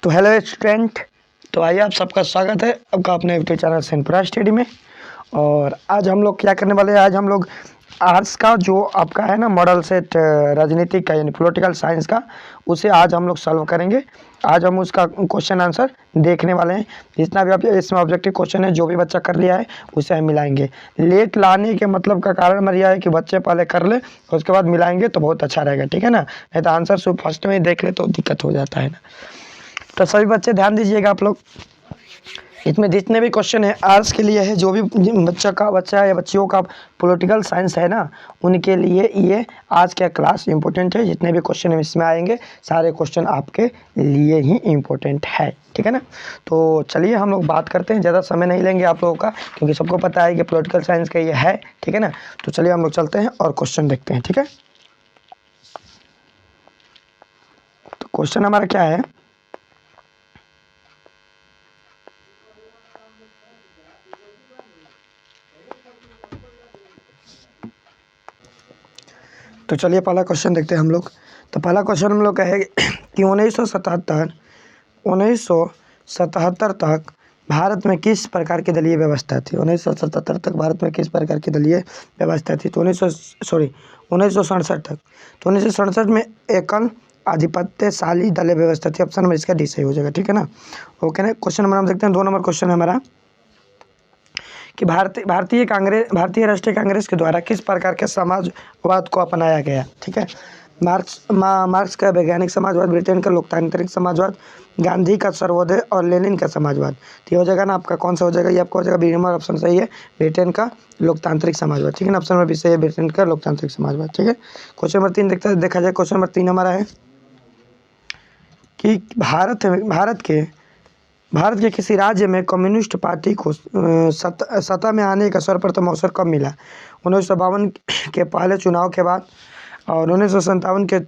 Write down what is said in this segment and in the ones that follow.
तो hello student, तो आइए आप सबका स्वागत है आपका अपने यूट्यूब चैनल सेनपुरा स्टडी में। और आज हम लोग क्या करने वाले हैं, आज हम लोग आर्ट्स का जो आपका है ना मॉडल सेट राजनीतिक का यानी पॉलिटिकल साइंस का, उसे आज हम लोग सॉल्व करेंगे। आज हम उसका क्वेश्चन आंसर देखने वाले हैं। जितना भी आप इसमें ऑब्जेक्टिव क्वेश्चन है जो भी बच्चा कर लिया है उसे हम मिलाएंगे। लेट लाने के मतलब का कारण मेरा यह है कि बच्चे पहले कर ले और उसके बाद मिलाएंगे तो बहुत अच्छा रहेगा, ठीक है ना। नहीं तो आंसर सिर्फ फर्स्ट में ही देख ले तो दिक्कत हो जाता है ना। तो सभी बच्चे ध्यान दीजिएगा आप लोग, इसमें जितने भी क्वेश्चन है आर्ट्स के लिए है, जो भी बच्चा या बच्चियों का पॉलिटिकल साइंस है ना, उनके लिए ये आज का क्लास इंपॉर्टेंट है। जितने भी क्वेश्चन इसमें आएंगे सारे क्वेश्चन आपके लिए ही इम्पोर्टेंट है, ठीक है ना। तो चलिए हम लोग बात करते हैं, ज़्यादा समय नहीं लेंगे आप लोगों का, क्योंकि सबको पता है कि पॉलिटिकल साइंस का ये है, ठीक है ना। तो चलिए हम लोग चलते हैं और क्वेश्चन देखते हैं, ठीक है। तो क्वेश्चन हमारा क्या है, तो चलिए पहला क्वेश्चन देखते हैं हम लोग। तो पहला क्वेश्चन हम लोग का है कि 1977 तक भारत में किस प्रकार की दलीय व्यवस्था थी। 1977 तक भारत में किस प्रकार की दलीय व्यवस्था थी। तो 1967 तक, तो 1967 में एकल आधिपत्यशाली दलीय व्यवस्था थी। ऑप्शन में इसका डी सही हो जाएगा, ठीक है ना। ओके ना। क्वेश्चन नंबर हम देखते हैं, 2 नंबर क्वेश्चन है हमारा कि भारतीय राष्ट्रीय कांग्रेस के द्वारा किस प्रकार के समाजवाद को अपनाया गया, ठीक है। मार्क्स का वैज्ञानिक समाजवाद, ब्रिटेन का लोकतांत्रिक समाजवाद, गांधी का सर्वोदय और लेनिन का समाजवाद। तो ये हो जाएगा ना आपका, कौन सा हो जाएगा, ये आपका हो जाएगा बी नंबर ऑप्शन सही है, ब्रिटेन का लोकतांत्रिक समाजवाद, ठीक है ना। ऑप्शन में भी सही है, ब्रिटेन का लोकतांत्रिक समाजवाद, ठीक है। क्वेश्चन नंबर 3 देखा जाए। क्वेश्चन नंबर 3 हमारा है कि भारत के किसी राज्य में कम्युनिस्ट पार्टी को सत्ता में आने का सर्वप्रथम अवसर कब मिला। 1952 के पहले चुनाव के बाद, और 1957 के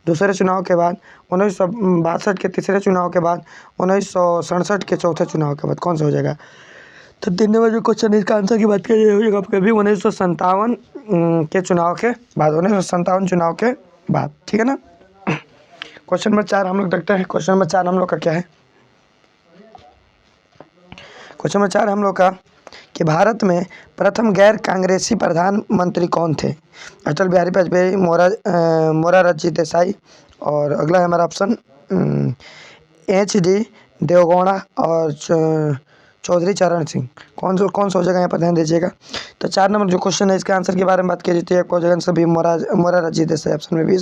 दूसरे चुनाव के बाद, 1962 के तीसरे चुनाव के बाद, 1967 के चौथे चुनाव के बाद। कौन सा हो जाएगा। तो 3 नंबर जो क्वेश्चन है इसका आंसर की बात करिए, हो जाएगा आपका भी 1957 के चुनाव के बाद, 1957 चुनाव के बाद, ठीक है ना। क्वेश्चन नंबर 4 हम लोग देखते हैं। क्वेश्चन नंबर 4 हम लोग का क्या है, क्वेश्चन नंबर 4 हम लोग का कि भारत में प्रथम गैर कांग्रेसी प्रधानमंत्री कौन थे। अटल बिहारी वाजपेयी, मोरारजी देसाई, और अगला है हमारा ऑप्शन HD देवगौड़ा और चौधरी चरण सिंह। कौन सा हो जाएगा, यहाँ पर ध्यान दीजिएगा। तो 4 नंबर जो क्वेश्चन है इसके आंसर के बारे में बात की जाती है, हो जाएगा सभी मोरारजी देसाई। ऑप्शन में भी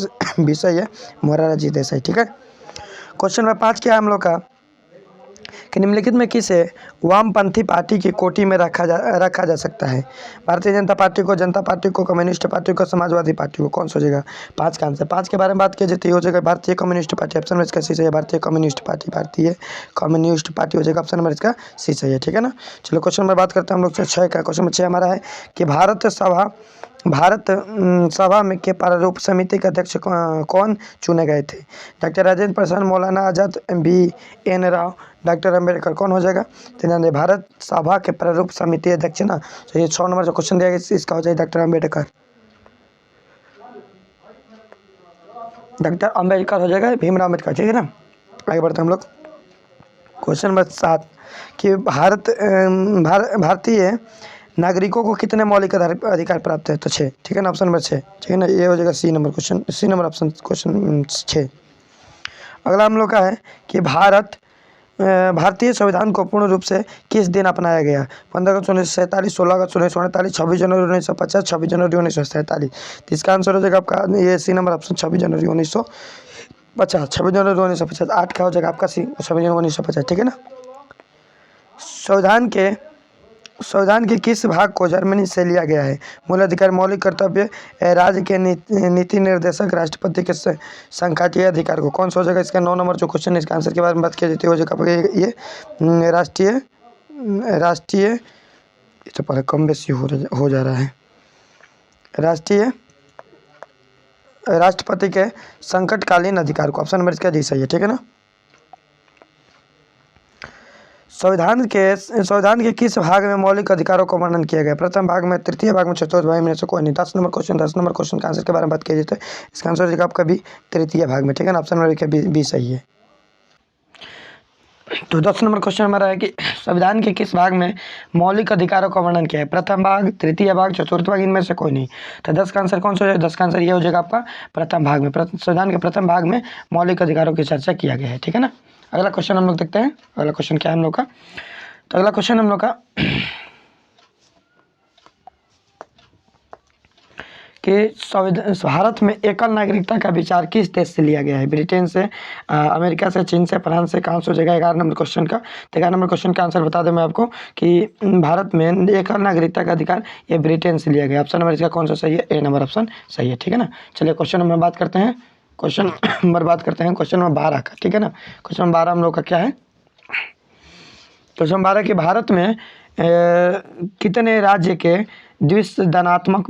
सही है, मोरारजी देसाई, ठीक है। क्वेश्चन नंबर 5 क्या है हम लोग का कि निम्नलिखित में किसे वामपंथी पार्टी की कोटि में रखा जा सकता है। भारतीय जनता पार्टी को, जनता पार्टी को, कम्युनिस्ट पार्टी को, समाजवादी पार्टी को। कौन सा हो जाएगा। 5 का आंसर, 5 के बारे में बात की जाती है, हो जाएगा भारतीय कम्युनिस्ट पार्टी। ऑप्शन में इसका सी सही है, भारतीय कम्युनिस्ट पार्टी हो जाएगा। ऑप्शन नंबर इसका सी सही है, ठीक है ना। चलो क्वेश्चन नंबर बात करते हैं हम लोग 6 का। क्वेश्चन नंबर 6 हमारा है कि भारत सभा में के प्रारूप समिति के अध्यक्ष कौन चुने गए थे। Doctor Rajendra Prasad, Maulana Azad, BN Rao, doctor Ambedkar. कौन हो जाएगा। तो भारत सभा के प्रारूप समिति अध्यक्ष ना, तो ये 6 नंबर जो क्वेश्चन दिया गया इसका हो जाएगा डॉक्टर अम्बेडकर। डॉक्टर अम्बेडकर हो जाएगा, भीमराव अम्बेडकर, ठीक है ना। आगे बढ़ते हम लोग। क्वेश्चन नंबर 7 कि भारतीय नागरिकों को कितने मौलिक अधिकार प्राप्त है। तो 6, ठीक है ना। ऑप्शन नंबर 6, ठीक है ना। ये हो जाएगा C number question, C number option question 6। अगला हम लोग का है कि भारतीय संविधान को पूर्ण रूप से किस दिन अपनाया गया। 15 अगस्त 1947, 16 अगस्त 1948, 26 जनवरी 1950, 26 जनवरी 1947। तो इसका आंसर हो जाएगा आपका ये सी नंबर ऑप्शन 26 जनवरी 1950, 26 जनवरी 1950। 8 का हो जाएगा आपका सी, 26 जनवरी 1950, ठीक है ना। संविधान के किस भाग को जर्मनी से लिया गया है। मूल अधिकार, मौलिक कर्तव्य, राज्य के नीति निर्देशक, राष्ट्रपति के संघातीय अधिकार को। कौन सा हो जाएगा। इसका 9 नंबर जो क्वेश्चन है इसका आंसर के बारे में बात की जाती है, हो जाएगा ये राष्ट्रीय ये तो पहले कम बेसी हो जा रहा है, राष्ट्रपति के संकटकालीन अधिकार को। ऑप्शन नंबर इसका डी सही है, ठीक है ना। संविधान के किस भाग में मौलिक अधिकारों का वर्णन किया गया। प्रथम भाग में, तृतीय भाग में, चतुर्थ भाग में से कोई नहीं। 10 नंबर क्वेश्चन का आंसर के बारे में बात की जाए तो इसका आंसर हो जाएगा आपका भी तृतीय भाग में, ठीक है ना। ऑप्शन नंबर बी सही है। तो 10 नंबर क्वेश्चन हमारा है कि संविधान के किस भाग में मौलिक अधिकारों का वर्णन किया है? प्रथम भाग, तृतीय भाग, चतुर्थ भाग, इनमें से कोई नहीं। तो 10 का आंसर कौन सा हो जाएगा? 10 का आंसर ये हो जाएगा आपका प्रथम भाग में। संविधान के प्रथम भाग में मौलिक अधिकारों की चर्चा किया गया है, ठीक है ना। अगला क्वेश्चन हम लोग देखते हैं, अगला क्वेश्चन क्या है हम लोग का। तो अगला क्वेश्चन हम लोग का कि भारत में एकल नागरिकता का विचार किस देश से लिया गया है? ब्रिटेन से, अमेरिका से, चीन से, फ्रांस से। कहाँ से हो जाएगा 11 नंबर क्वेश्चन का? तो 11 नंबर क्वेश्चन का आंसर बता दें मैं आपको कि भारत में एकल नागरिकता का अधिकार ये ब्रिटेन से लिया गया। ऑप्शन नंबर इसका कौन सा सही है? ए नंबर ऑप्शन सही है, ठीक है ना। चलिए क्वेश्चन नंबर बात करते हैं, क्वेश्चन नंबर बात करते हैं, क्वेश्चन नंबर 12 का, ठीक है ना। क्वेश्चन नंबर 12 हम लोग का क्या है? क्वेश्चन नंबर 12 कि भारत में कितने राज्य के द्विसदनात्मक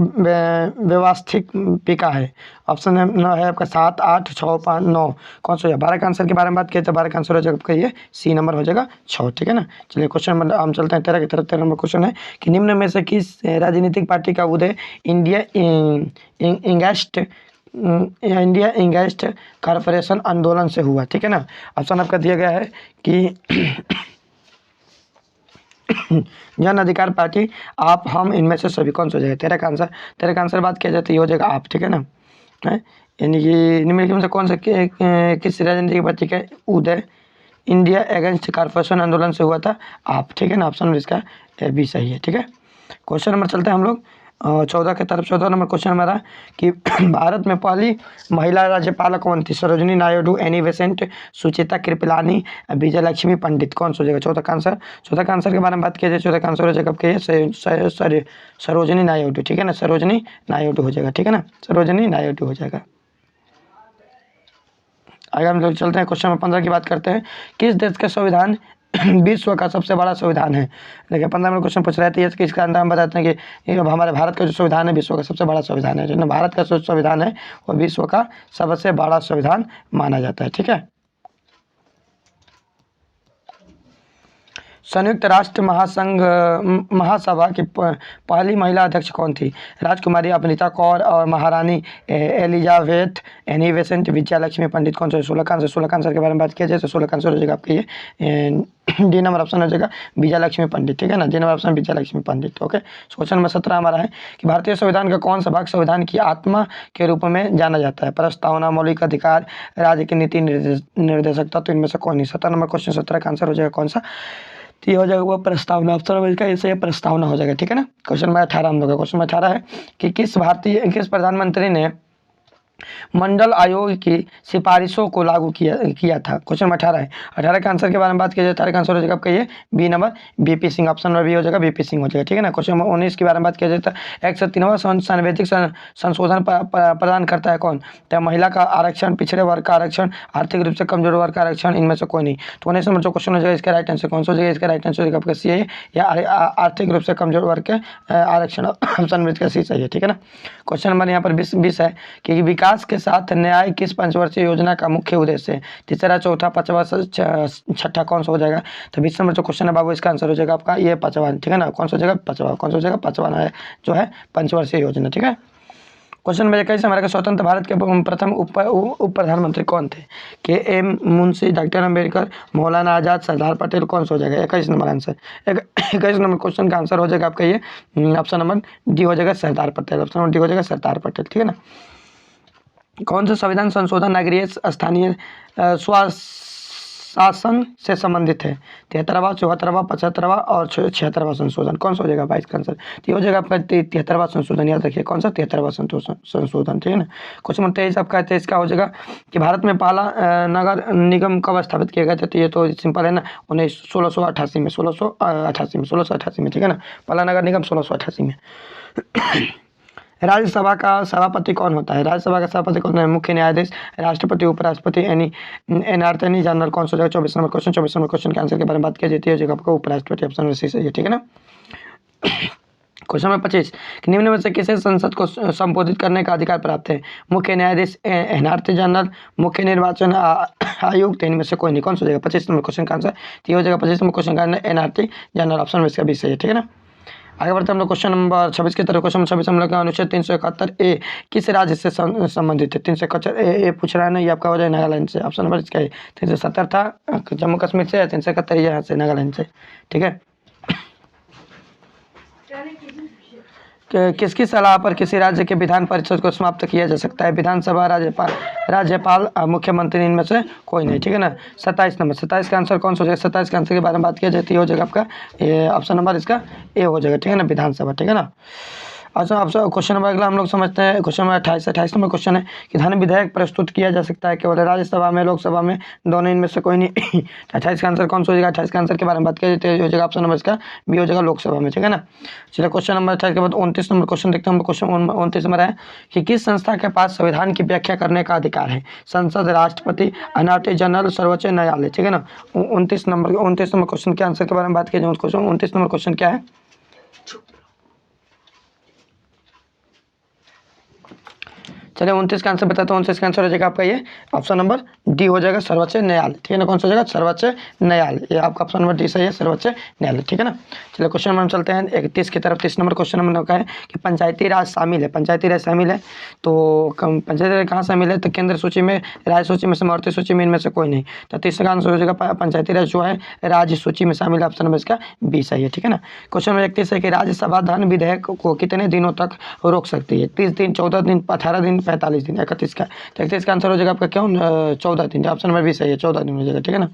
व्यवस्थिका है? ऑप्शन है आपका 7, 8, 6, 5, 9। कौन सा हो जाएगा? 12 का आंसर के बारे में बात किया तो 12 का आंसर हो जाएगा आपका ये सी नंबर हो जाएगा 6, ठीक है ना। चलिए क्वेश्चन नंबर हम चलते हैं 13 की तरफ। 13 नंबर क्वेश्चन है कि निम्न में से किस राजनीतिक पार्टी का उदय इंडिया इंगेस्ट कॉर्पोरेशन आंदोलन से हुआ? ठीक है ना। ऑप्शन आपका दिया गया है कि जन अधिकार पार्टी, आप, हम, इनमें से सभी। कौन सा हो जाएगा? 13 का आंसर बात किया जाए तो ये हो जाएगा आप, ठीक है ना। है यानी कि निम्नलिखित में से कौन सा किस राजनीतिक पार्टी का उदय इंडिया अगेंस्ट कॉर्पोरेशन आंदोलन से हुआ था? आप, ठीक है ना। ऑप्शन इसका भी सही है, ठीक है। क्वेश्चन नंबर चलते हैं हम लोग 14 की तरफ। 14 नंबर क्वेश्चन हमारा कि भारत में पहली महिला राज्यपाल कौन थी? सरोजिनी नायडू, एनी बेसेंट, सुचिता कृपलानी, विजय लक्ष्मी पंडित। कौन सा हो जाएगा? 14 का आंसर। 14 का आंसर के बारे में बात किया जाए, 14 का आंसर हो जाएगा आपके सरोजिनी नायडू, ठीक है ना। सरोजिनी नायडू हो जाएगा, ठीक है ना। सरोजिनी नायडू हो जाएगा। आगे हम लोग चलते हैं क्वेश्चन नंबर 15 की बात करते हैं। किस देश का संविधान विश्व का सबसे बड़ा संविधान है? देखिए 15 में क्वेश्चन पूछ रहे थे, इसका अंदर हम बताते हैं कि अब हमारे भारत का जो संविधान है विश्व का सबसे बड़ा संविधान है। जो ना भारत का जो संविधान है वो विश्व का सबसे बड़ा संविधान माना जाता है, ठीक है। संयुक्त राष्ट्र महासंघ महासभा की पहली महिला अध्यक्ष कौन थी? राजकुमारी अवनीता कौर और महारानी Elizabeth, Annie Besant, Vijaya Lakshmi Pandit. कौन सा? 16 का आंसर। 16 का आंसर के बारे में बात किया जाए तो 16 का आंसर हो जाएगा आपके ये डी नंबर ऑप्शन हो जाएगा विजया लक्ष्मी पंडित, ठीक है ना। D number option Vijaya Lakshmi Pandit, okay. Question number 17 हमारा है कि भारतीय संविधान का कौन सा भाग संविधान की आत्मा के रूप में जाना जाता है? प्रस्तावना, मौलिक अधिकार, राज्य की नीति निर्देशकता। तो इनमें से कौन नहीं? 17 नंबर क्वेश्चन 17 का आंसर हो जाएगा कौन सा? तो ये हो जाएगा वो प्रस्तावना। ऑप्शन नंबर इसका ऐसे प्रस्तावना हो जाएगा, ठीक है ना। क्वेश्चन नंबर 18 हम लोग का क्वेश्चन नंबर 18 है कि किस प्रधानमंत्री ने मंडल आयोग की सिफारिशों को लागू किया था? क्वेश्चन नंबर 18 है। 18 के आंसर के बारे में बात किया जाए, 18 का आंसर हो जाएगा आपका ये B number BP Singh. Option number B हो जाएगा बीपी सिंह हो जाएगा, ठीक है ना। क्वेश्चन नंबर 19 के बारे में बात किया जाए तो 103वां संवैधानिक संशोधन प्रदान करता है कौन? तो महिला का आरक्षण, पिछड़े वर्ग का आरक्षण, आर्थिक रूप से कमजोर वर्ग का आरक्षण, इनमें से कोई नहीं। तो 19 नंबर जो क्वेश्चन हो जाएगा इसका राइट आंसर कौन सा हो जाएगा? इसका राइट आंसर हो जाएगा आपका सी है, या आर्थिक रूप से कमजोर वर्ग के आरक्षण। ऑप्शन नंबर इसका सी सही है, ठीक है ना। क्वेश्चन नंबर यहाँ पर 20 है कि विकास के साथ न्याय किस पंचवर्षीय योजना का मुख्य उद्देश्य है? तीसरा, चौथा, पांचवा, छठा। कौन सा हो जाएगा? तो 20 नंबर जो क्वेश्चन है बाबू इसका आंसर हो जाएगा आपका ये पांचवा, ठीक है ना। कौन सा हो जाएगा? पांचवा। कौन सा हो जाएगा? पांचवा है जो है पंचवर्षीय योजना, ठीक है। क्वेश्चन नंबर 21 हमारे स्वतंत्र भारत के प्रथम उप प्रधानमंत्री कौन थे? के एम मुंशी, डॉक्टर अम्बेडकर, मौलाना आजाद, सरदार पटेल। कौन सा हो जाएगा? 21 नंबर आंसर। 21 नंबर क्वेश्चन का आंसर हो जाएगा आपका ये ऑप्शन नंबर डी हो जाएगा Sardar Patel. Option number D हो जाएगा सरदार पटेल, ठीक है ना। कौन सा संविधान संशोधन नागरिक स्थानीय स्वशासन से संबंधित है? 73वां, 74वां, 75वां और 76वां संशोधन। कौन सा हो जाएगा 22 का आंसर? तो ये हो जाएगा आपका 73वां संशोधन, याद रखिए कौन सा? 73वां संशोधन, ठीक है ना। क्वेश्चन नंबर 23 आपका 23 का हो जाएगा कि भारत में पहला नगर निगम कब स्थापित किया गया था? तो ये तो सिंपल है ना, 1688 में, 1688 में, ठीक है ना। पहला नगर निगम 1688 में। राज्यसभा का सभापति कौन होता है? राज्यसभा का सभापति कौन है? मुख्य न्यायाधीश, राष्ट्रपति, उपराष्ट्रपति, अटॉर्नी जनरल। कौन सा हो जाएगा? 24 नंबर क्वेश्चन। 24 नंबर क्वेश्चन के आंसर के बारे में बात की जाती है जगह आपको उपराष्ट्रपति। ऑप्शन नंबर सी सही है, ठीक है ना। क्वेश्चन नंबर 25 निम्न में से किसे संसद को संबोधित करने का अधिकार प्राप्त है? मुख्य न्यायाधीश, अटॉर्नी जनरल, मुख्य निर्वाचन आयुक्त। इनमें से कोई नहीं। कौन सा हो जाएगा? 25 नंबर क्वेश्चन का आंसर तो हो जाएगा 25 नंबर क्वेश्चन का अटॉर्नी जनरल। ऑप्शन में इसका भी सही है, ठीक है ना। आगे बढ़ते हैं हम लोग क्वेश्चन नंबर 26 की तरफ। क्वेश्चन नंबर 26 हम लोग का अनुच्छेद 371 ए किस राज्य से संबंधित है? 371 ए पूछ रहा है ना, ये आपका हो जाए नागालैंड से। ऑप्शन नंबर इसका है 370 था जम्मू कश्मीर से, 371 यहाँ से नागालैंड से। ठीक है, किसकी सलाह पर किसी राज्य के विधान परिषद को समाप्त किया जा सकता है? विधानसभा, राज्यपाल, मुख्यमंत्री, इनमें से कोई नहीं। ठीक है ना। 27 नंबर, 27 का आंसर कौन सा हो जाएगा? 27 के आंसर के बारे में बात किया जाती है, हो जाएगा आपका ये ऑप्शन नंबर इसका ए हो जाएगा। ठीक है ना, विधानसभा। ठीक है ना। अच्छा, अब क्वेश्चन नंबर अगला हम लोग समझते हैं। क्वेश्चन नंबर 28 नंबर क्वेश्चन है कि धन विधेयक प्रस्तुत किया जा सकता है केवल राज्यसभा में, लोकसभा में, दोनों इनमें से कोई नहीं। 28 का आंसर कौन सा हो जाएगा? 28 का आंसर के बारे में बात किया जाती है, हो जाएगा ऑप्शन नंबर इसका बी हो जाएगा, लोकसभा में। ठीक है ना। चलिए क्वेश्चन नंबर 28 के बाद 29 नंबर क्वेश्चन देखते हैं हम। क्वेश्चन 29 नंबर है कि किस संस्था के पास संविधान की व्याख्या करने का अधिकार है? संसद, राष्ट्रपति, अटॉर्नी जनरल, सर्वोच्च न्यायालय। ठीक है ना। 29 नंबर क्वेश्चन के आंसर के बारे में बात किया जाए। क्वेश्चन 29 नंबर क्वेश्चन क्या है? चलिए 29 का आंसर बताता हूँ। 29 का आंसर हो जाएगा आपका ये ऑप्शन नंबर डी हो जाएगा, सर्वोच्च न्यायालय। ठीक है ना। कौन सा हो जाएगा? सर्वोच्च न्यायालय। ये आपका ऑप्शन नंबर डी सही है, सर्वोच्च न्यायालय। ठीक है ना। चलिए क्वेश्चन नंबर हम चलते हैं 31 की तरफ। 30 नंबर क्वेश्चन नंबर का है कि पंचायती राज शामिल है। पंचायती राज शामिल है तो पंचायती राज कहाँ शामिल है? तो केंद्र सूची में, राज्य सूची में, समवर्ती सूची में, इनमें से कोई नहीं। तो 30 का आंसर हो जाएगा पंचायती राज जो है राज्य सूची में शामिल है, ऑप्शन नंबर इसका बी सही है। ठीक है ना। क्वेश्चन नंबर 31 है कि राज्यसभा धन विधेयक को कितने दिनों तक रोक सकती है? 30 दिन, 14 दिन, 18 दिन, 45 दिन, 31 का। तो 31 का आंसर हो जाएगा आपका क्यों 14 दिन। ऑप्शन नंबर बी सही है, 14 दिन हो जाएगा। ठीक है ना।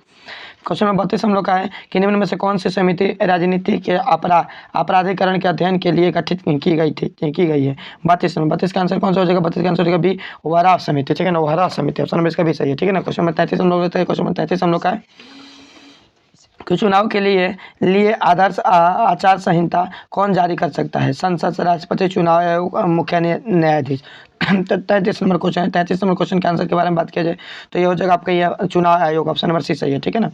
क्वेश्चन नंबर 32 हम लोग का है कि निम्न में से कौन सी समिति राजनीति के अपराधीकरण के अध्ययन के लिए गठित की गई है? 32 का आंसर कौन सा हो जाएगा? 32 का आंसर हो जाएगा बी, वराव समिति। ठीक है ना, वराव समिति, ऑप्शन नंबर इसका भी सही है। ठीक है ना। क्वेश्चन नंबर 33 हम लोग लेते हैं। क्वेश्चन नंबर 33 हम लोग का है कि चुनाव के लिए आदर्श आचार संहिता कौन जारी कर सकता है? संसद, राष्ट्रपति, चुनाव आयोग, मुख्य न्यायाधीश। 33 नंबर क्वेश्चन है। 33 नंबर क्वेश्चन के आंसर के बारे में बात किया जाए तो ये हो जाएगा आपका ये चुनाव आयोग, ऑप्शन नंबर सी सही है। ठीक है ना।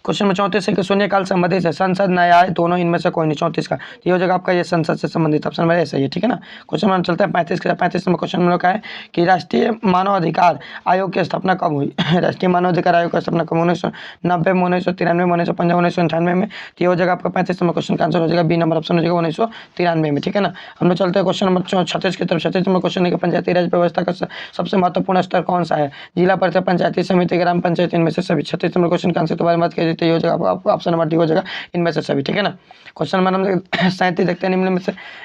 क्वेश्चन नंबर 34 है कि शून्यकाल संबंधित है, संसद, न्यायालय, दोनों इनमें से कोई नहीं। 34 का ये हो जाएगा आपका ये संसद से संबंधित, ऑप्शन नंबर ए सही है। ठीक है ना। क्वेश्चन नंबर चलता है 35 नंबर क्वेश्चन हम लोग का है कि राष्ट्रीय मानवाधिकार आयोग की स्थापना कब हुई? राष्ट्रीय मानवाधिकार आयोग की स्थापना कब? 1990 में, 1993 में, 1995, 1998 में। तो ये हो जाएगा आपका 35 नंबर क्वेश्चन का आंसर हो जाएगा बी नंबर, ऑप्शन हो जाएगा 1993 में। ठीक है ना। हम लोग चलते हैं क्वेश्चन नंबर 36 की तरफ। 36 नंबर क्वेश्चन है कि पंचायती राज व्यवस्था का सबसे महत्वपूर्ण स्तर कौन सा है? जिला परिषद, पंचायती समिति, ग्राम पंचायत, इनमें से सभी। 36 नंबर क्वेश्चन का आंसर के बारे में बात की जाती है, हो जाएगा ऑप्शन नंबर डी हो जाएगा, इनमें से सभी। ठीक है ना। क्वेश्चन नंबर हम 37 देखते हैं।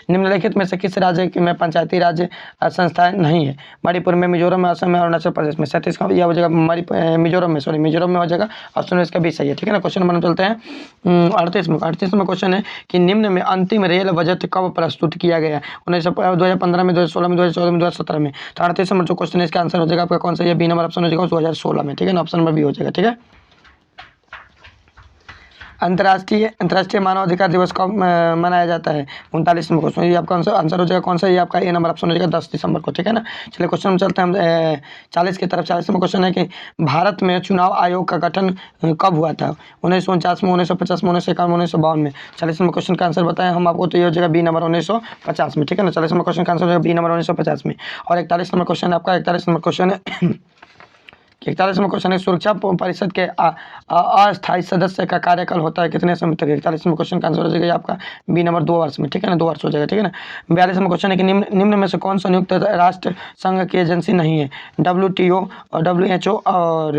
निम्नलिखित में से किस राज्य में पंचायती राज संस्थाएं नहीं है? मणिपुर में, मिजोरम में, असम में, अरुणाचल प्रदेश में। 37 का यह हो जाएगा मिजोरम में हो जाएगा, ऑप्शन इसका भी सही है। ठीक है ना। क्वेश्चन नंबर चलते हैं 38 में क्वेश्चन है कि निम्न में अंतिम रेल बजट कब प्रस्तुत किया गया? 2015 में, 2016 में, 2014 में, 2017 में। तो 38 नंबर जो क्वेश्चन है इसका आंसर हो जाएगा आपका कौन सा? ये बी नंबर ऑप्शन हो जाएगा 2016 में। ठीक है ना। ऑप्शन नंबर बी हो जाएगा। ठीक है। अंतर्राष्ट्रीय मानवाधिकार दिवस कब मनाया जाता है? 39 नंबर क्वेश्चन, ये आपका आंसर हो जाएगा कौन सा? ये आपका ए नंबर ऑप्शन हो जाएगा 10 दिसंबर को। ठीक है ना। चलिए क्वेश्चन में चलते हैं हम 40 की तरफ। 40 नंबर क्वेश्चन है कि भारत में चुनाव आयोग का गठन कब हुआ था? 1949 में, 1950 में, 1951 में, 1952 में। 40 नंबर क्वेश्चन का आंसर बताएं हम आपको, तो ये हो जाएगा बी नंबर 1950 में। ठीक है ना। 40 नंबर क्वेश्चन का आंसर हो जाएगा बी नंबर 1950 में। और 41 नंबर क्वेश्चन है आपका, 41 नंबर क्वेश्चन है 41 में क्वेश्चन है सुरक्षा परिषद के अस्थायी सदस्य का कार्यकाल होता है कितने समय तक? 41 में क्वेश्चन का आंसर हो जाएगा आपका बी नंबर 2 वर्ष में। ठीक है ना, 2 वर्ष हो जाएगा। ठीक है ना। 42 में क्वेश्चन है कि निम्न में से कौन सा संयुक्त राष्ट्र संघ की एजेंसी नहीं है? WTO और WHO और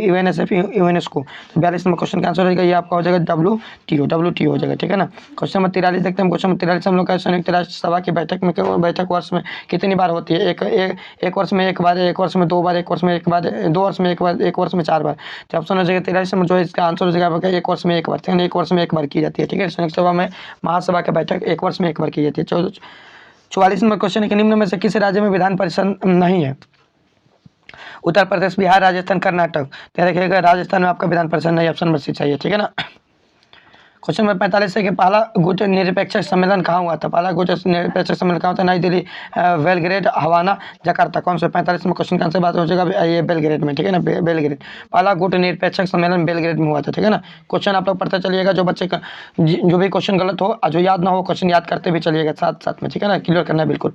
UNSF, यूनेस्को। 42 में क्वेश्चन का आंसर हो जाएगा ये आपका हो जाएगा WTO हो जाएगा। ठीक है ना। क्वेश्चन नंबर 43 देखते हैं। क्वेश्चन नंबर 43 हम लोग का संयुक्त राष्ट्र सभा की बैठक वर्ष में कितनी बार होती है? एक वर्ष में एक बार, एक वर्ष में 2 बार, एक वर्ष में एक बार, 2 वर्ष में एक बार, एक वर्ष में 4 बार। तो ऑप्शन हो जाएगा 43 में जो है इसका आंसर हो जाएगा आपका एक वर्ष में एक बार। ठीक है, एक वर्ष में एक बार की जाती है। ठीक है। संयुक्त सभा में, महासभा की बैठक एक वर्ष में एक बार की जाती है। 44 नंबर क्वेश्चन है कि निम्न में से किस राज्य में विधान परिषद नहीं है? उत्तर प्रदेश, बिहार, राजस्थान, कर्नाटक। तो देखिएगा राजस्थान में आपका विधान परिषद नहीं, ऑप्शन नंबर सी चाहिए। ठीक है ना। क्वेश्चन नंबर 45 है कि पहला गुट निरपेक्ष सम्मेलन कहाँ हुआ था? पहला गुट निरपेक्ष सम्मेलन कहाँ होता है? नई दिल्ली, बेलग्रेड, हवाना, जकार्ता। कौन सा? 45 में क्वेश्चन का आंसर बात हो जाएगा ये बेलग्रेड में। ठीक है ना, बेलग्रेड। पहला गुट निरपेक्ष सम्मेलन बेलग्रेड में हुआ था। ठीक है ना। क्वेश्चन आप लोग पढ़ते चलिएगा, जो बच्चे का जो भी क्वेश्चन गलत हो, जो याद ना हो क्वेश्चन याद करते भी चलिएगा साथ साथ में। ठीक है ना, क्लियर करना है बिल्कुल।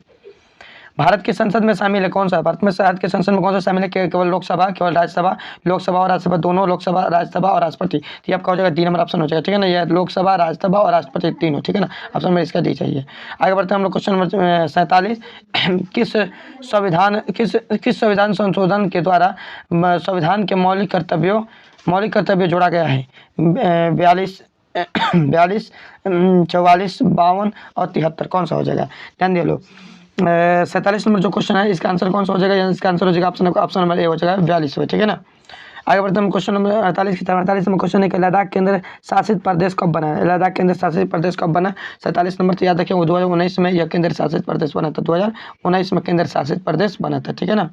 भारत की संसद में शामिल है कौन सा? भारत के संसद में कौन सा शामिल है? केवल लोकसभा, केवल राज्यसभा, लोकसभा और राज्यसभा दोनों, लोकसभा, राज्यसभा और राष्ट्रपति। तो ये आपका हो जाएगा 3 नंबर ऑप्शन हो जाएगा, ठीक है ना। ये लोकसभा, राज्यसभा और राष्ट्रपति तीनों, ठीक है ना। ऑप्शन नंबर इसका डी चाहिए। आगे बढ़ते हैं हम लोग क्वेश्चन नंबर 47। किस संविधान संशोधन के द्वारा संविधान के मौलिक कर्तव्य जोड़ा गया है? 42, 44, 52 और 73 कौन सा हो जाएगा? ध्यान दिए लोग। 47 नंबर जो क्वेश्चन है इसका आंसर कौन सा हो जाएगा? इसका आंसर हो जाएगा ऑप्शन नंबर ए हो जाएगा 42, ठीक है ना। आगे बढ़ते हैं हम क्वेश्चन नंबर 48 की तरफ। 48 नंबर क्वेश्चन है कि लद्दाख केंद्र शासित प्रदेश कब बना है? लद्दाख केंद्र शासित प्रदेश कब बना? 47 नंबर तो याद रखें 2019 में यह केंद्र शासित प्रदेश बना था। 2019 में केंद्र शासित प्रदेश बना था, ठीक है ना।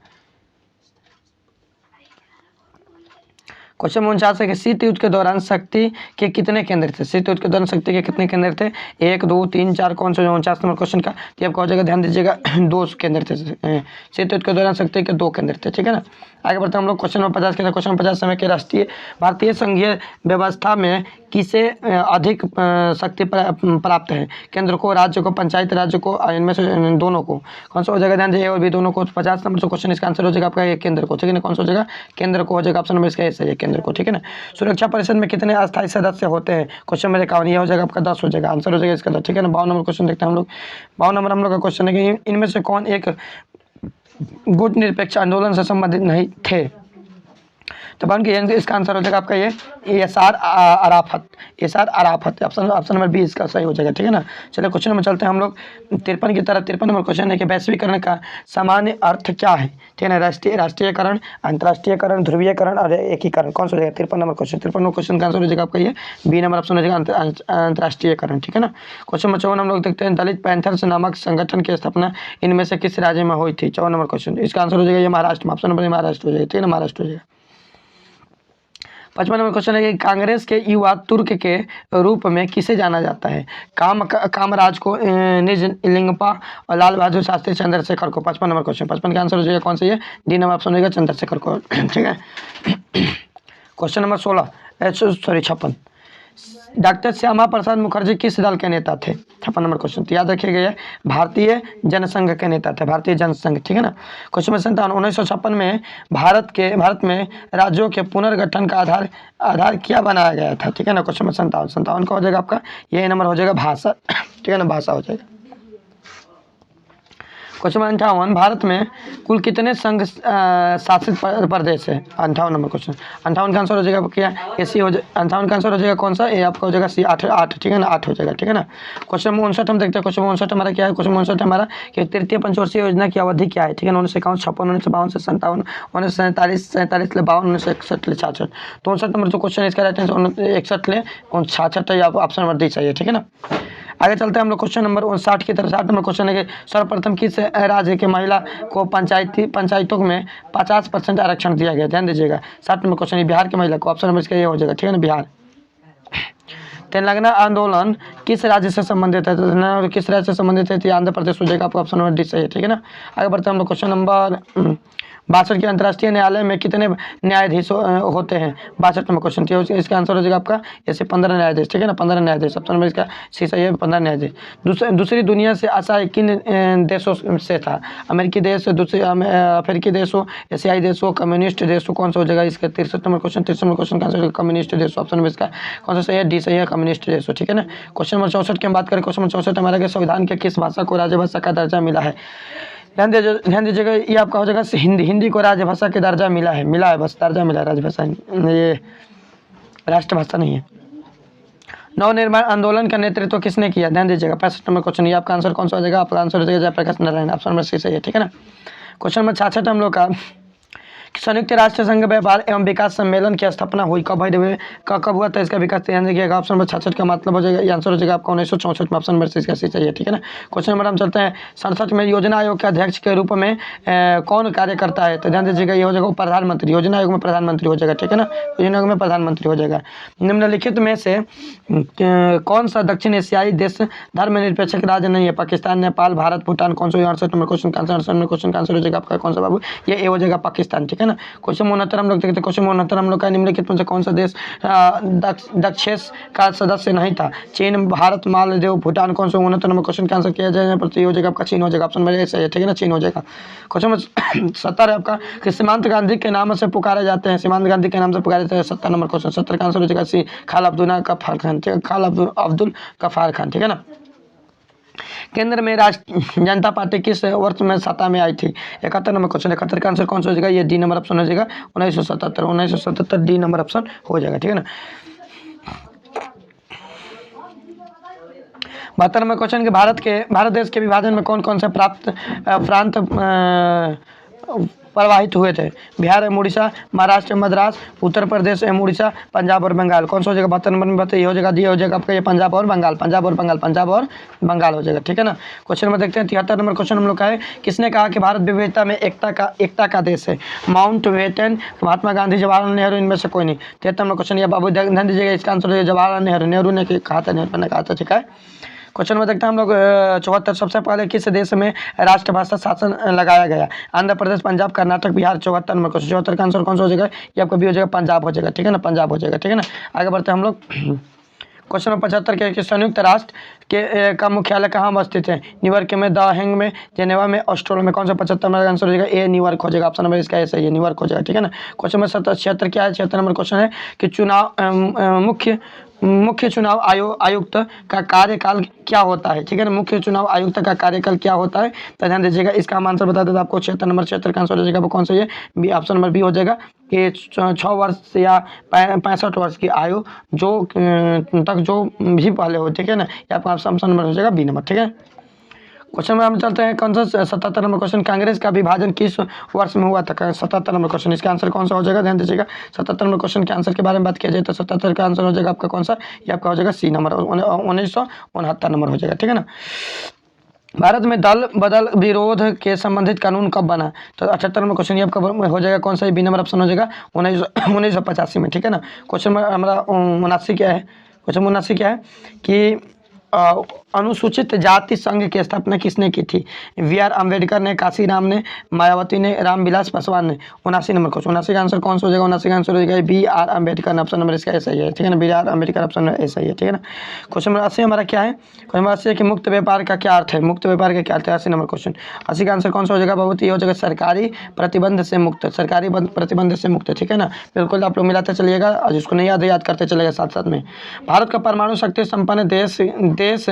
क्वेश्चन 49 है कि शीत युद्ध के दौरान शक्ति के कितने केंद्र थे? शीत युद्ध के दौरान शक्ति के कितने केंद्र थे? 1, 2, 3, 4 कौन सा? 49 नंबर क्वेश्चन का तो आपका हो जाएगा, ध्यान दीजिएगा 2 केंद्र थे। शीत युद्ध के दौरान शक्ति के 2 केंद्र थे, ठीक है ना। आगे बढ़ते हैं हम लोग क्वेश्चन नंबर 50 के। क्वेश्चन 50 समय के भारतीय संघीय व्यवस्था में किसे अधिक शक्ति प्राप्त है? केंद्र को, राज्य को, पंचायत राज्य को, इनमें से दोनों को? कौन सा हो जाएगा? ध्यान दीजिए, ए और बी दोनों को। 50 नंबर जो क्वेश्चन इसका आंसर हो जाएगा आपका केंद्र को, ठीक है ना। कौन सा हो जाएगा? केंद्र को हो जाएगा, ऑप्शन नंबर इसका ए सही है, केंद्र को, ठीक है ना। सुरक्षा परिषद में कितने अस्थायी सदस्य होते हैं? क्वेश्चन मेरे 51, ये हो जाएगा आपका 10 हो जाएगा, आंसर हो जाएगा इसका 10, ठीक है ना। 52 नंबर क्वेश्चन देखते हैं हम लोग। 52 नंबर हम लोग का क्वेश्चन है कि इनमें से कौन एक गुट निरपेक्ष आंदोलन से संबंधित नहीं थे? तो बन के इसका आंसर हो जाएगा आपका ये Yasser Arafat. Option number B इसका सही हो जाएगा, ठीक है ना। चलिए क्वेश्चन में चलते हैं हम लोग 53 की तरफ। 53 नंबर क्वेश्चन है कि वैश्वीकरण का सामान्य अर्थ क्या है? ठीक है ना। राष्ट्रीयकरण, अंतर्राष्ट्रीयकरण, ध्रुवीयकरण और एकीकरण कौन सा हो जाएगा? 53 नंबर क्वेश्चन। 53 नंबर क्वेश्चन का आंसर हो जाएगा आपका ये बी नंबर ऑप्शन हो जाएगा, अंतर्राष्ट्रीयकरण, ठीक है ना। क्वेश्चन नंबर 54 हम लोग देखते हैं दलित पैंथर्स नामक संगठन की स्थापना इनमें से किस राज्य में हुई थी? 54 नंबर क्वेश्चन, इसका आंसर हो जाएगा ये महाराष्ट्र में। ऑप्शन नंबर महाराष्ट्र हो जाएगा, ठीक है ना, महाराष्ट्र हो जाएगा। 55 नंबर क्वेश्चन है कि कांग्रेस के युवा तुर्क के रूप में किसे जाना जाता है? कामराज को, निज लिंगपा और लाल बहादुर शास्त्री, चंद्रशेखर को? 55 नंबर क्वेश्चन। 55 का आंसर हो जाएगा कौन सा? ये डी नंबर ऑप्शन होगा, चंद्रशेखर को, ठीक है। Question number 56। Doctor Shyama Prasad Mukherjee किस दल के नेता थे? 56 नंबर क्वेश्चन, तो याद रखिएगा ये भारतीय जनसंघ के नेता थे, भारतीय जनसंघ, ठीक है ना। Question number 57। 1956 में भारत में राज्यों के पुनर्गठन का आधार क्या बनाया गया था? ठीक है ना। क्वेश्चन नंबर 57 का हो जाएगा आपका ये नंबर हो जाएगा भाषा, ठीक है ना, भाषा हो जाएगा। Question number 58। भारत में कुल कितने संघ शासित प्रदेश है? 58 नंबर क्वेश्चन। 58 का आंसर हो जाएगा क्या? एसी हो जाएगा। 58 का आंसर हो जाएगा कौन सा? ए आपका हो जाएगा सी, 8, ठीक है ना, 8 हो जाएगा, ठीक है ना। क्वेश्चन नंबर 59 हम देखते हैं। क्वेश्चन नंबर 59 हमारा क्या है? क्वेश्चन नंबर 59 हमारा कि तृतीय पंचवर्षीय योजना की अवधि क्या है? ठीक है ना। 1951, 56, 1952 से 57, 1947 से 47 ले 52, 1961 ले 66। तो 59 नंबर जो क्वेश्चन है इसका राइट आंसर 61 ले 66 ऑप्शन नंबर डी चाहिए, ठीक है ना। आगे चलते हैं हम लोग क्वेश्चन नंबर 59 की तरफ। 60 नंबर क्वेश्चन है कि सर्वप्रथम किस राज्य के महिला को पंचायतों में 50% आरक्षण दिया गया? ध्यान दीजिएगा। 60 नंबर क्वेश्चन है बिहार की महिला को, ऑप्शन नंबर इसका ये हो जाएगा, ठीक है ना, बिहार। तेलंगाना आंदोलन किस राज्य से संबंधित है? तो किस राज्य से संबंधित है? तो आंध्र प्रदेश हो जाएगा, आपको ऑप्शन नंबर डी सही है, ठीक है ना। आगे बढ़ते हैं हम लोग क्वेश्चन नंबर 62 के अंतर्राष्ट्रीय न्यायालय में कितने न्यायाधीश होते हैं? 62 नंबर क्वेश्चन, ठीक है, इसका आंसर हो जाएगा आपका ऐसे 15 न्यायाधीश, ठीक है ना, 15 न्यायाधीश। ऑप्शन नंबर इसका सी सही है, 15 न्यायाधीश। दूसरी दुनिया से असहाय किन देशों से था? अमेरिकी देश, दूसरे अफ्रीकी देश हो, एशियाई देश हो, कम्युनिस्ट देश हो, कौन सा हो जाएगा? इसका 63 नंबर क्वेश्चन। 63 नंबर क्वेश्चन का आंसर कम्युनिस्ट देश, ऑप्शन नंबर इसका कौन सा सही है? डी सही है, कम्युनिस्ट देश हो, ठीक है ना। क्वेश्चन नंबर 64 की हम बात करें। क्वेश्चन नंबर 64 हमारा संविधान के किस भाषा को राजभाषा का दर्जा मिला है? ध्यान दीजिएगा, ये आपका हो जाएगा हिंदी को राजभाषा के दर्जा मिला है, बस दर्जा मिला है, राजभाषा, ये राष्ट्रभाषा नहीं है। नवनिर्माण आंदोलन का नेतृत्व किसने किया? ध्यान दीजिएगा। 65 नंबर क्वेश्चन, ये आपका आंसर कौन सा हो जाएगा? आपका आंसर हो जाएगा Jayaprakash Narayan, option number C सही है, ठीक है ना। क्वेश्चन नंबर 66 हम लोग का संयुक्त राष्ट्र संघ व्यापार एवं विकास सम्मेलन की स्थापना हुई कब? कब हुआ था इसका विकास? ध्यान देखिएगा। ऑप्शन नंबर 66 का मतलब हो जाएगा, ये आंसर हो जाएगा आपका 1964 में, ऑप्शन नंबर सी इसका सी चाहिए, ठीक है ना। क्वेश्चन नंबर हम चलते हैं 67 में। योजना आयोग के अध्यक्ष के रूप में कौन कार्य करता है? तो ध्यान दीजिएगा, ये हो जाएगा प्रधानमंत्री, योजना आयोग में प्रधानमंत्री हो जाएगा, ठीक है ना, योजना आयोग में प्रधानमंत्री हो जाएगा। निम्नलिखित में से कौन सा दक्षिण एशियाई देश धर्मनिरपेक्ष राज्य नहीं है? पाकिस्तान, नेपाल, भारत, भूटान, कौन सा? 68 नंबर क्वेश्चन का आंसर, 68 नंबर क्वेश्चन का आंसर हो जाएगा आपका कौन सा बाबू? ये हो जाएगा पाकिस्तान, ठीक है। ठीक है ना। क्वेश्चन 69 हम लोग देखते हैं। क्वेश्चन 69 हम लोग का निम्नलिखित में से कौन सा देश दक्षेस का सदस्य नहीं था? चीन, भारत, मालदीव, भूटान। कौन सा 69 नंबर क्वेश्चन का आंसर किया जाए पर हो जाएगा आपका चीन हो जाएगा। ऑप्शन में सही है, ठीक है ना, चीन हो जाएगा। क्वेश्चन 70 है आपका कि सीमांत गांधी के नाम से पुकारे जाते हैं, सीमांत गांधी के नाम से पुकारे जाते हैं। 70 नंबर क्वेश्चन, 70 का आंसर हो जाएगा सी, खाल अब्दुल गफ्फार खान, ठीक है, खाल अब्दुल गफ्फार खान, ठीक है ना। केंद्र में राष्ट्रीय जनता पार्टी किस वर्ष में सत्ता में आई थी? 71 नंबर क्वेश्चन, 71 का आंसर कौन सा हो जाएगा? ये डी नंबर ऑप्शन हो जाएगा 1977, 1977 डी नंबर ऑप्शन हो जाएगा, ठीक है ना। 72 नंबर क्वेश्चन के भारत देश के विभाजन में कौन कौन से प्रांत प्रवाहित हुए थे? बिहार एवं उड़ीसा, महाराष्ट्र, मद्रास, उत्तर प्रदेश एवं उड़ीसा, पंजाब और बंगाल। कौन सा हो जाएगा? 72 नंबर में बताइए, हो जाएगा डी हो जाएगा आपका ये पंजाब और बंगाल, पंजाब और बंगाल, पंजाब और बंगाल हो जाएगा, ठीक है ना। क्वेश्चन में देखते हैं 73 नंबर क्वेश्चन हम लोग का है, किसने कहा कि भारत विविधता में एकता का देश है? माउंट बेटन, महात्मा गांधी, जवाहरलाल नेहरू, इनमें से कोई नहीं। 73 नंबर क्वेश्चन, ये बाबू ध्यान दीजिएगा, इसका आंसर है जवाहरलाल नेहरू, नेहरू ने कहा था, नेहरू ने कहा था, ठीक है। क्वेश्चन में देखते हैं हम लोग 74, सबसे पहले किस देश में राष्ट्रभाषा शासन लगाया गया? आंध्र प्रदेश, पंजाब, कर्नाटक, बिहार। 74 नंबर क्वेश्चन, 74 का आंसर कौन सा हो जाएगा? ये आपका भी हो जाएगा पंजाब हो जाएगा, ठीक है ना, पंजाब हो जाएगा, ठीक है ना। आगे बढ़ते हैं हम लोग। क्वेश्चन नंबर 75 के संयुक्त राष्ट्र के का मुख्यालय कहाँ अवस्थित है? न्यूयॉर्क में, द हेग में, जेनेवा में, ऑस्ट्रेलिया में। कौन सा 75 नंबर आंसर हो जाएगा? ए न्यूयॉर्क हो जाएगा, ऑप्शन नंबर इसका ऐसा ही है, न्यूयॉर्क हो जाएगा, ठीक है ना। क्वेश्चन नंबर 76 क्या है? 76 नंबर क्वेश्चन है कि मुख्य चुनाव आयुक्त का कार्यकाल क्या होता है? ठीक है ना, मुख्य चुनाव आयुक्त का कार्यकाल क्या होता है? तो ध्यान दीजिएगा, इसका हम आंसर बता देते आपको। 76 नंबर, 76 का आंसर हो जाएगा वो कौन सा है? बी, ऑप्शन नंबर बी हो जाएगा कि 6 वर्ष या 65 वर्ष की आयु जो तक जो भी पहले हो, ठीक है ना, ये आपका ऑप्शन नंबर हो जाएगा बी नंबर, ठीक है। क्वेश्चन में हम चलते हैं कौन सा 77 नंबर क्वेश्चन, कांग्रेस का विभाजन किस वर्ष में हुआ था? 77 नंबर क्वेश्चन, इसका आंसर कौन सा हो जाएगा? ध्यान दीजिएगा, 77 नंबर क्वेश्चन के आंसर के बारे में बात किया जाए तो 77 का आंसर हो जाएगा आपका कौन सा? ये आपका हो जाएगा सी नंबर, 1969 नंबर हो जाएगा, ठीक है ना। भारत में दल बदल विरोध के संबंधित कानून कब बना? तो 78 नंबर क्वेश्चन ये आपका हो जाएगा कौन सा? बी नंबर ऑप्शन हो जाएगा 1985 में, ठीक है ना। क्वेश्चन हमारा 79 क्या है? क्वेश्चन 79 क्या है कि अनुसूचित जाति संघ की स्थापना किसने की थी? वी आर अम्बेडकर ने, काशीराम ने, मायावती ने, रामविलास पासवान ने। 79 नंबर क्वेश्चन, 79 का आंसर कौन सा हो जाएगा? 79 का आंसर हो जाएगा B R Ambedkar, option number इसका ऐसा ही है, ठीक है ना, बी आर अम्बेडकर ऑप्शन ऐसा ही है, ठीक है ना। क्वेश्चन नंबर 80 हमारा क्या है? क्वेश्चन नंबर 80 है कि मुक्त व्यापार का क्या अर्थ है? मुक्त व्यापार का क्या अर्थ है? 80 नंबर क्वेश्चन, 80 का आंसर कौन सा हो जाएगा? बहुत ही हो जाएगा सरकारी प्रतिबंध से मुक्त, सरकारी प्रतिबंध से मुक्त, ठीक है ना। बिल्कुल आप लोग मिलाते चलिएगा और जिसको नहीं याद करते चलेगा साथ साथ में। भारत का परमाणु शक्ति संपन्न देश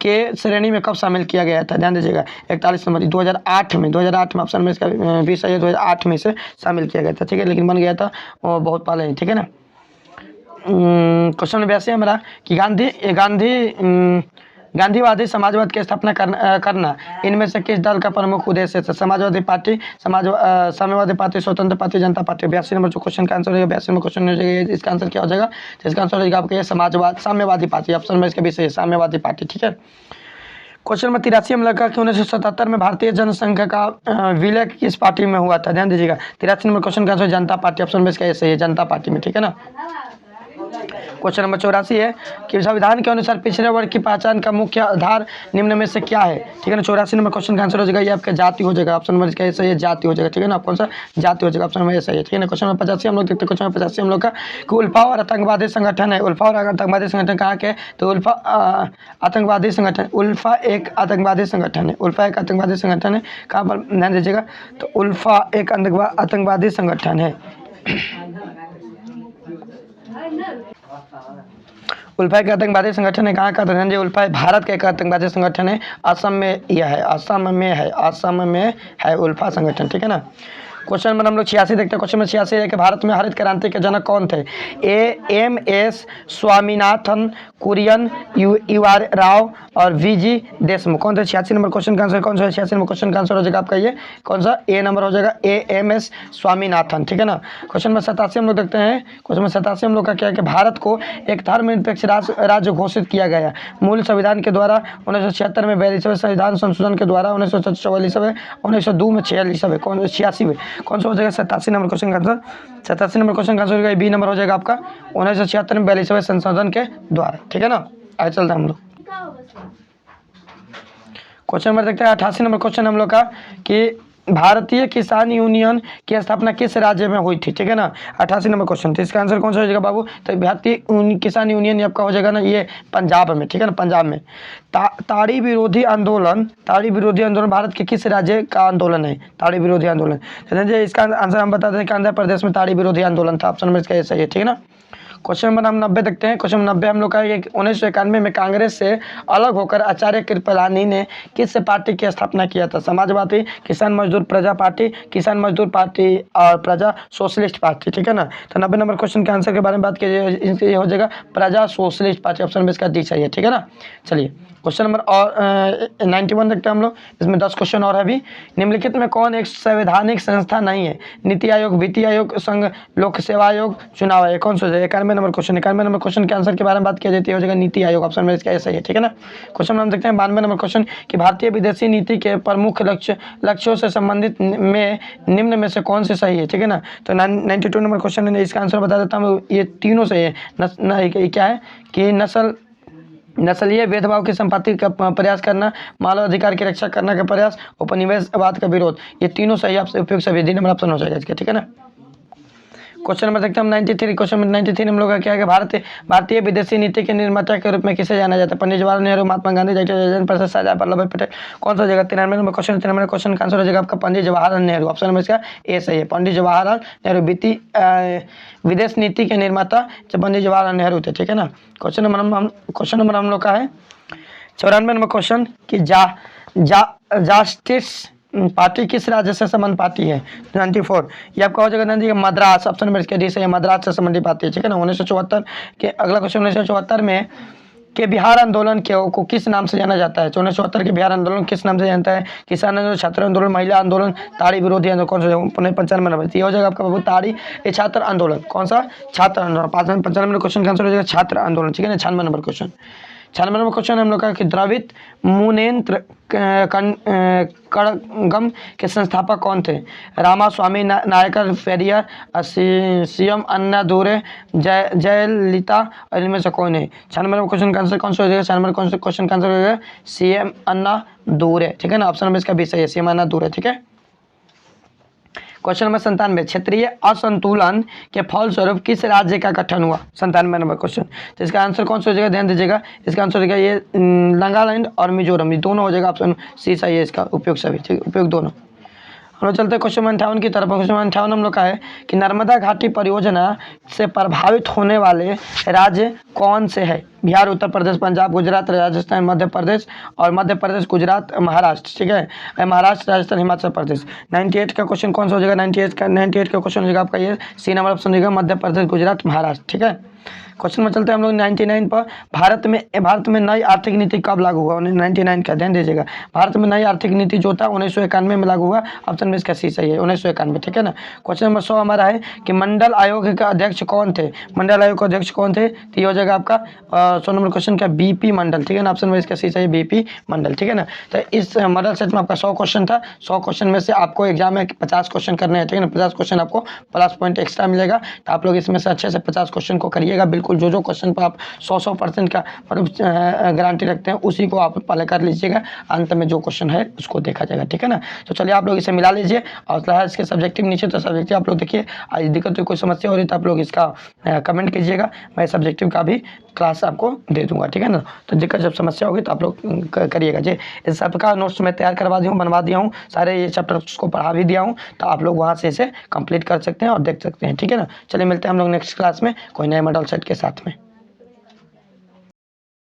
के श्रेणी में कब शामिल किया गया था? ध्यान दीजिएगा, 41 नंबर, 2008 में, 2008 में, ऑप्शन में इसका 20 है, 2008 में से शामिल किया गया था, ठीक है, लेकिन बन गया था वो बहुत पहले ही, ठीक है ना। क्वेश्चन वैसे हमारा कि गांधीवादी समाजवाद की स्थापना करना इनमें से किस दल का प्रमुख उद्देश्य है? समाजवादी पार्टी, साम्यवादी पार्टी, स्वतंत्र पार्टी, जनता पार्टी। 82 नंबर जो क्वेश्चन का आंसर है, 82 नंबर क्वेश्चन हो जाएगा, इसका आंसर क्या हो जाएगा? तो इसका आंसर हो जाएगा आपका साम्यवादी पार्टी, ऑप्शन में इसका भी सही है, साम्यवादी पार्टी, ठीक है। क्वेश्चन नंबर 83 हम लगा कि 1977 में भारतीय जनसंघ का विलय किस पार्टी में हुआ था? ध्यान दीजिएगा, 83 नंबर क्वेश्चन का आंसर जनता पार्टी, ऑप्शन में इसका सही है, जनता पार्टी में, ठीक है ना। क्वेश्चन नंबर 84 है कि संविधान के अनुसार पिछड़े वर्ग की पहचान का मुख्य आधार निम्न में से क्या है? ठीक है ना, 84 नंबर क्वेश्चन का आंसर हो जाएगा ये आपका जाति हो जाएगा, ऑप्शन नंबर इसका सही है, जाति हो जाएगा, ठीक है ना। कौन सा? जाति हो जाएगा, ऑप्शन नंबर सही है, ठीक है ना। क्वेश्चन नंबर 85 हम लोग देखते हैं, क्वेश्चन नंबर 85 हम लोग का कि उल्फा और आतंकवादी संगठन है, उल्फा और आतंकवादी संगठन कहाँ के? तो उल्फा आतंकवादी संगठन, उल्फा एक आतंकवादी संगठन है, उल्फा एक आतंकवादी संगठन है, कहाँ पर ध्यान दीजिएगा, तो उल्फा एक आतंकवादी संगठन है। उल्फा एक आतंकवादी संगठन है, कहाँ का? धनंजय उल्फा भारत का एक आतंकवादी संगठन है, असम में यह है, असम में है उल्फा संगठन, ठीक है ना। क्वेश्चन नंबर हम लोग 86 देखते हैं। क्वेश्चन नंबर 86 है कि भारत में हरित क्रांति के जनक कौन थे? एम.एस. स्वामीनाथन, कुरियन, यू.आर. राव और वी.जी. देशमुख। कौन सा? 86 नंबर क्वेश्चन का आंसर कौन सा है? 86 नंबर क्वेश्चन का आंसर हो जाएगा आपका ये कौन सा? ए नंबर हो जाएगा, एम.एस. स्वामीनाथन, ठीक है ना। क्वेश्चन नंबर 87 हम लोग देखते हैं। क्वेश्चन नंबर 87 हम लोग का क्या है कि भारत को एक धर्मनिरपेक्ष राज्य घोषित किया गया मूल संविधान के द्वारा 1976 में, 42वें संविधान संशोधन के द्वारा 1944, 1902 में, 86वें, 86वें। कौन सा हो जाएगा? 87 नंबर क्वेश्चन का आंसर, 87 नंबर क्वेश्चन का आंसर होगा बी नंबर हो जाएगा आपका 1976 में 42वें संशोधन के द्वारा, ठीक है ना। आगे चलते हैं हम लोग। क्वेश्चन नंबर देखते हैं 88 नंबर क्वेश्चन हम लोग का कि भारतीय किसान यूनियन की स्थापना किस राज्य में हुई थी, ठीक है ना। 88 नंबर क्वेश्चन। तो इसका आंसर कौन सा हो जाएगा बाबू, तो भारतीय किसान यूनियन आपका हो जाएगा ना ये पंजाब में, ठीक है ना, पंजाब में। ताड़ी विरोधी आंदोलन, ताड़ी विरोधी आंदोलन भारत के किस राज्य का आंदोलन है, ताड़ी विरोधी आंदोलन। तो इसका आंसर हम बता दें कि आंध्र प्रदेश में ताड़ी विरोधी आंदोलन था। ऑप्शन नंबर इसका ये सही है, ठीक है ना। क्वेश्चन नंबर हम 90 देखते हैं। क्वेश्चन नंबर 90 हम लोग का 1991 में कांग्रेस से अलग होकर आचार्य कृपलानी ने किस पार्टी की स्थापना किया था, समाजवादी, किसान मजदूर प्रजा पार्टी, किसान मजदूर पार्टी और प्रजा सोशलिस्ट पार्टी, ठीक है ना। तो 90 नंबर क्वेश्चन के आंसर के बारे में बात कीजिए, ये हो जाएगा प्रजा सोशलिस्ट पार्टी। ऑप्शन में इसका डी चाहिए, ठीक है ना। चलिए क्वेश्चन नंबर और 91 देखते हैं हम लोग। इसमें 10 क्वेश्चन और है अभी। निम्नलिखित में कौन एक संवैधानिक संस्था नहीं है, नीति आयोग, वित्तीय आयोग, संघ लोक सेवा आयोग, चुनाव आयोग, कौन सा हो जाएगा। 91 नंबर क्वेश्चन, 91 नंबर क्वेश्चन के आंसर के बारे में बात की जाती है, हो जाएगा नीति आयोग। ऑप्शन में इसका ऐसा ही है, ठीक है ना। क्वेश्चन हम देखते हैं 92 नंबर क्वेश्चन कि भारतीय विदेशी नीति के प्रमुख लक्ष्यों से संबंधित में निम्न में से कौन से सही है, ठीक है ना। तो 92 नंबर क्वेश्चन है, इसका आंसर बता देता हूँ, ये तीनों सही है। क्या है कि नस्लीय भेदभाव की संपत्ति का प्रयास करना, मानव अधिकार की रक्षा करने का प्रयास, उपनिवेशवाद का विरोध, ये तीनों सही आपसे उपयोग सभी डी नंबर ऑप्शन हो जाएगा इसका, ठीक है ना। क्वेश्चन नंबर देखते हैं हम 93। क्वेश्चन नंबर 93 हम लोग का क्या है कि भारतीय विदेशी नीति के निर्माता के रूप में किसे जाना जाता है, पंडित जवाहरलाल नेहरू, महात्मा गांधी, डॉक्टर राजेंद्र प्रसाद, सरदार वल्लभ भाई पटेल, कौन सा जगह। 93 नंबर क्वेश्चन, 93 क्वेश्चन का आंसर हो जाएगा आपका पंडित जवाहरलाल नेहरू। ऑप्शन नंबर इसका ए सही है, पंडित जवाहरलाल नेहरू विदेश नीति के निर्माता पंडित जवाहरलाल नेहरू थे, ठीक है ना। क्वेश्चन नंबर हम लोग का है 94 नंबर क्वेश्चन कि जास्टिस पार्टी किस राज्य से संबंध पाती है। 94 ये आपका हो जाएगा मद्रास। ऑप्शन नंबर इसके डी से मद्रास से संबंधी पाती है, ठीक है ना। 1974 के अगला क्वेश्चन 1974 में के बिहार आंदोलन को किस नाम से जाना जाता है। 1974 के बिहार आंदोलन किस नाम से जानता है, किसान आंदोलन, छात्र आंदोलन, महिला आंदोलन, ताड़ी विरोधी आंदोलन, कौन सा। 95 नंबर ये हो जाएगा आपका बाबू ताड़ी छात्र आंदोलन, कौन सा, छात्र आंदोलन। 95 नंबर क्वेश्चन का आंसर हो जाएगा छात्र आंदोलन, ठीक है ना। 96 नंबर क्वेश्चन, 96 नंबर क्वेश्चन हम लोग का कि द्रविड़ मुनेत्र कड़गम के संस्थापक कौन थे, रामास्वामी नायकर, पेरियार, सीएम अन्ना दुरे, जयललिता, और इनमें से कौन है। 96 नंबर क्वेश्चन का आंसर कौन सा हो जाएगा, 96 नंबर क्वेश्चन का आंसर हो जाएगा सीएम अन्ना दुरे, ठीक है ना। ऑप्शन नंबर इसका भी सही है, सीएम अन्ना दुरे, ठीक है। क्वेश्चन नंबर 97 क्षेत्रीय असंतुलन के फलस्वरूप किस राज्य का गठन हुआ। 97 नंबर क्वेश्चन, तो इसका आंसर कौन सा हो जाएगा, ध्यान दीजिएगा। इसका आंसर हो जाएगा ये नागालैंड और मिजोरम, ये दोनों हो जाएगा। ऑप्शन सी सही है इसका उपयोग सभी, ठीक, उपयोग दोनों। हम लोग चलते हैं क्वेश्चन 58 की तरफ। क्वेश्चन 58 हम लोग का है कि नर्मदा घाटी परियोजना से प्रभावित होने वाले राज्य कौन से है, बिहार, उत्तर प्रदेश, पंजाब, गुजरात, राजस्थान, मध्य प्रदेश, और मध्य प्रदेश, गुजरात, महाराष्ट्र, ठीक है। महाराष्ट्र, राजस्थान, हिमाचल प्रदेश। 98 का क्वेश्चन कौन सा हो जाएगा, 98 का क्वेश्चन हो जाएगा आपका ये सी नंबर ऑप्शन हो जाएगा, मध्य प्रदेश, गुजरात, महाराष्ट्र, ठीक है। क्वेश्चन में चलते हैं हम लोग 99 पर। भारत में नई आर्थिक नीति कब लागू हुआ, 99 का ध्यान दीजिएगा। भारत में नई आर्थिक नीति जो था 1991 में लागू हुआ। ऑप्शन में इसका सी सही है, 1991, ठीक है ना। क्वेश्चन नंबर 100 हमारा है कि मंडल आयोग के अध्यक्ष कौन थे, मंडल आयोग के अध्यक्ष कौन थे, तो ये हो जाएगा आपका 100 नंबर क्वेश्चन का बीपी मंडल, ठीक है ना। ऑप्शन में इसका सी सही है, बीपी मंडल, ठीक है ना। तो इस मॉडल सेट में आपका 100 क्वेश्चन था। 100 क्वेश्चन में से आपको एग्जाम में 50 क्वेश्चन करने हैं, ठीक है ना। 50 क्वेश्चन आपको प्लस पॉइंट एक्स्ट्रा मिलेगा, तो आप लोग इसमें से अच्छे से 50 क्वेश्चन को करिएगा। बिल्कुल जो क्वेश्चन पर आप 100% का मतलब गारंटी रखते हैं उसी को आप पहले कर लीजिएगा, अंत में जो क्वेश्चन है उसको देखा जाएगा, ठीक है ना। तो चलिए आप लोग इसे मिला लीजिए। और इसके सब्जेक्टिव नीचे तो सब्जेक्टिव आप लोग देखिए, आज दिक्कत तो कोई समस्या हो रही तो आप लोग इसका कमेंट कीजिएगा, मैं सब्जेक्टिव का भी क्लास आपको दे दूंगा, ठीक है ना। तो दिक्कत जब समस्या होगी तो आप लोग करिएगा जी। इस सबका नोट्स मैं तैयार करवा दिया हूँ, बनवा दिया हूँ, सारे ये चैप्टर्स को पढ़ा भी दिया हूँ, तो आप लोग वहाँ से इसे कंप्लीट कर सकते हैं और देख सकते हैं, ठीक है ना। चलिए मिलते हैं हम लोग नेक्स्ट क्लास में कोई नए मॉडल सेट के साथ में।